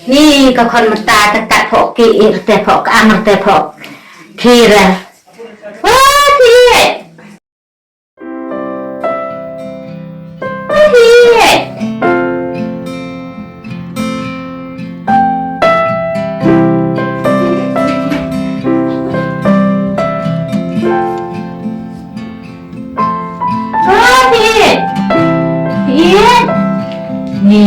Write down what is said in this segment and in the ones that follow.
Ni kau kon mata tekat pok ki irte pok amar te pok kira. Wah kiye. Kiye. Wah kiye. Kiye. Ni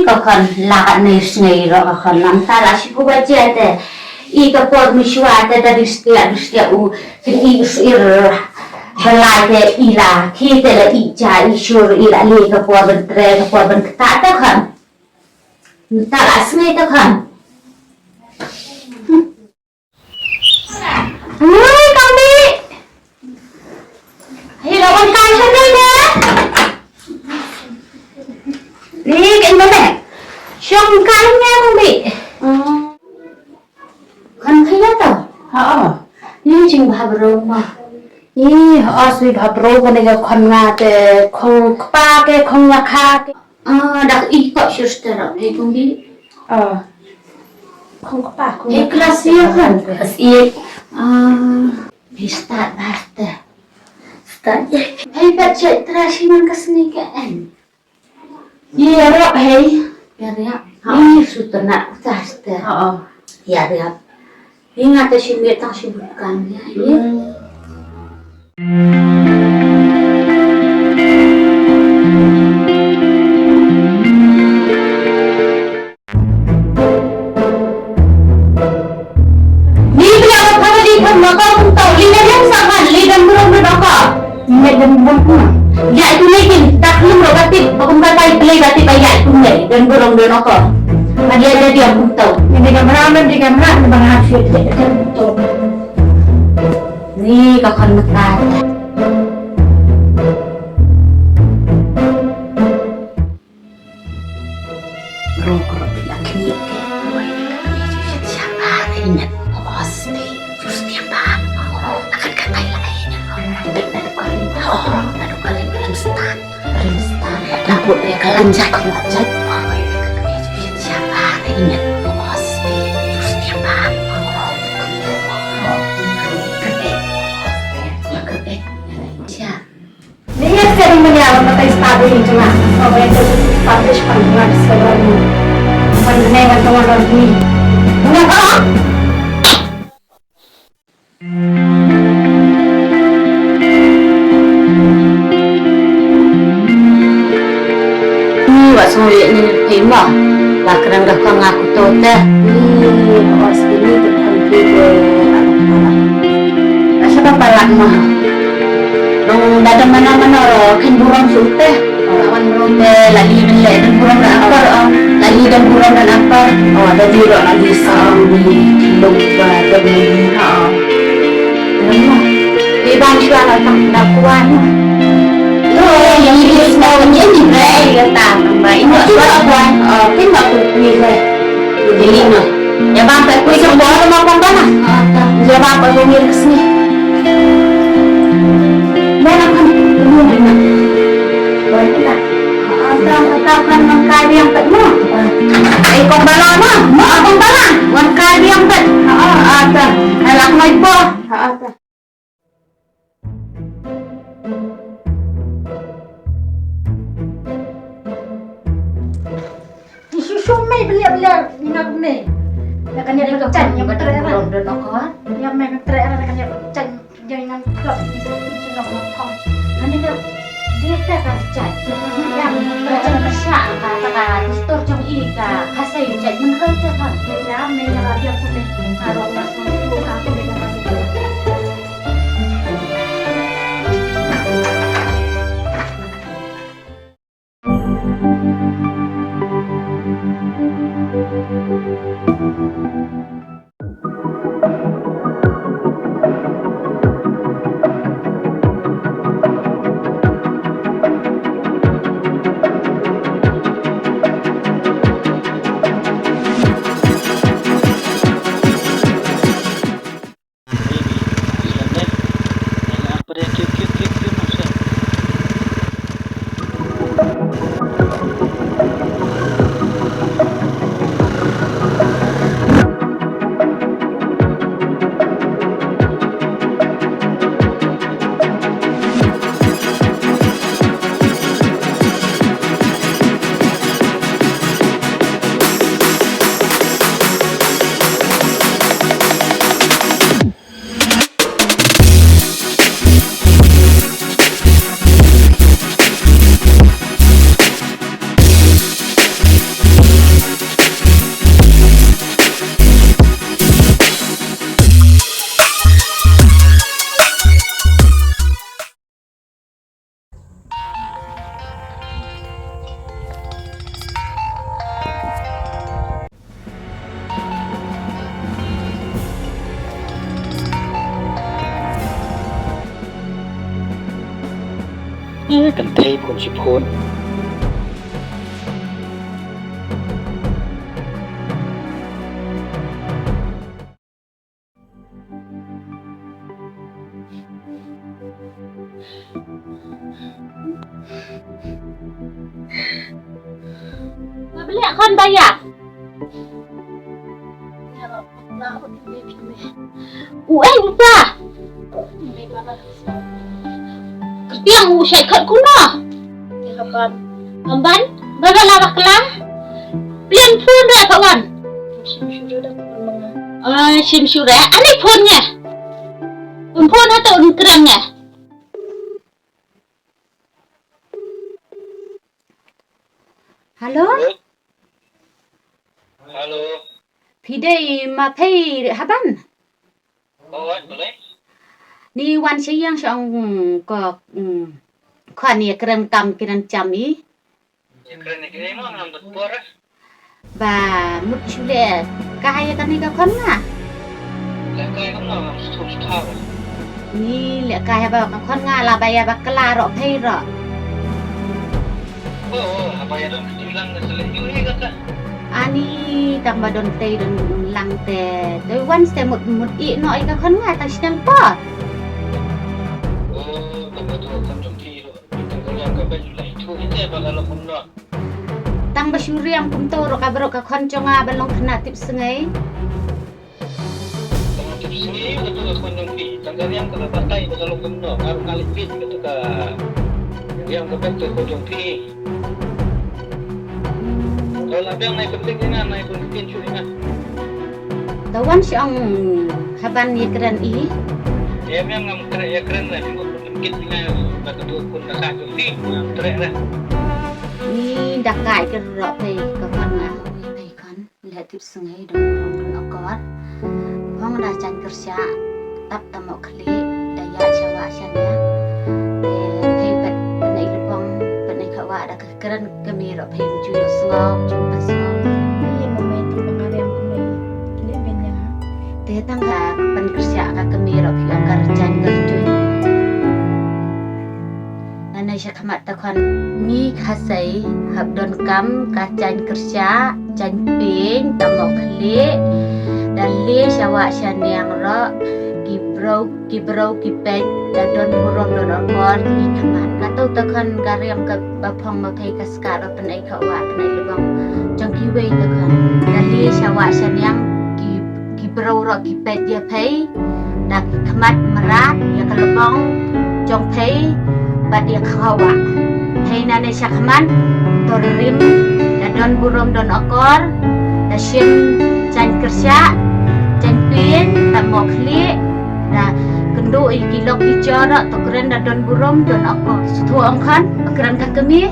kau kan lakat nesngai ro kau kan antara si pubaja te ika pot miswa te dari setiap u jadi ir belai te ila kita la ija isur ila le ka pot bentre ka pot benta te kan antara sngai te kan kami hilawan kan sedai ne Ni cái này xong cái nghe không bị Kan thấy đó tao Ni chừng bà bro mà Ni asli bhabro ko nega khonna te khong pa ke khong ya kha ke Dak i kok sister Ni không bị khong pa khong kelas iya kan kelas iya Start basta Start Hai baca terasiman kesini kan Iya rak hei Ya ya Ini sudah nak tasta Ya ya Ingat si metang si bukan ya Ni bila apa di maka pun tahu lidah yang sangat lidah belum berdaka Medan bun Ya itu lagi tak belum berarti bagai play berarti bayar itu dan belum berdaka Dia jadi yang pun tahu Ini kamera di kamera bang hasil betul Ni kau kan mekat Rokok bila kini ke siapa ingat pasti terus tiap akan kata lain ada kali Rimstan lampu dia kalian jago siapa ingat pasti terus tiap Dia sering menyala mata stabil cuma Soalnya itu publish panggilan sebelum Mendengar teman-teman ini Mengapa? Ni wak semua ni terima lah kerana kau ngaku tu teh Ini pas ini terhenti ke rasa apa lama Nung dalam mana-mana kan burung sulte lawan burung teh lagi beli dan burung dan apa lagi dan burung dan apa ada di ruang lagi sambil lupa dan Lama Ibang siya na nakuan yang ini semua ni berai kata tambah ini suan tin aku ni jadi no ya bang tak kuih semua mau mana ya bang aku ngir kesini mana kan dulu mana boleh tak atau kan mengkai yang penuh kong balon mau kong balon mengkai yang penuh ada anak mai po ada Sumay belia minat me. Ya kan ya can yang betere belum denokon ya me betere kan ya can jangan klub bisa nak thong. Ani ka dia tak kerja yang kerja kerja kata tutur trong i ka kasai cai menurut kan Ya me ya dia aku me kalau mas mau aku me kan กันเทพคนชิพนมาเป็นคนใดอ่ะอูเอ็งจ้ะเตียงอูใช้ขัดคุณเนาะkamban bagala bakla pian phun re kawan sim sure ani phun nya phun atau krem nya halo halo pidai ma pei haban boleh ni wan siang sang ko khan ni krem kam kiran chami keren ini mah ngambil bor và một chủ đề cái này cái con à là cái không nào sụp thao ni lệ cái vào cái con nga là bây giờ cái là rõ thay rõ apa ya dong hilang selesai ini kata ani tambah don teh don lang teh tapi once teh một ít nói cái con nga ta sedang pot tambah tu kan jom ti kita yang ke baju lain tu ini bakal lakukan nak tang basyuriam kumto ro kabro ka kon conga balong kena tip sengai tengah tip sini betul kan jom ti tanggal yang ke partai bakal lakukan nak harus kali pit gitu ka yang ke baju ko jom ti kalau ada yang naik penting ini naik penting curi na tawan siang haban ye keren i ya memang ngam keren ya keren lah mungkin dengan betul pun tak jom ti keren lah ni đặc cải cái rõ về cái con à về con lệ tiếp sừng ấy đồng đồng nó có phong đã tranh kerja tap tamu kali daya jawa sana để về bên này là phong bên này khảo đã keren kami rõ về chui rõ sngau chui pas sngau ini moment pengaruh yang kini benda để tăng cả bên kerja các kami rõ về angkar tranh kerja này sẽ khamat takon ni khasai hab don kam ka chan kerja chan ping tamok khli dan le sawa saniang ro kibrau kipet da don burong don or ni khamat ka to takon gariam ka bapong ma thai ka ska ro panai khawa panai lebang jang ki wei takon dan le sawa saniang kibrau ro kipet ya phai da khamat marat ya ka lebang jong phai badia kawa hai nane syakman torim dan don burung don okor da sim chan kerja chan pin tamok khli da kendo i kilok i jara to keren da don burung don okor sutu angkan keren ka kemi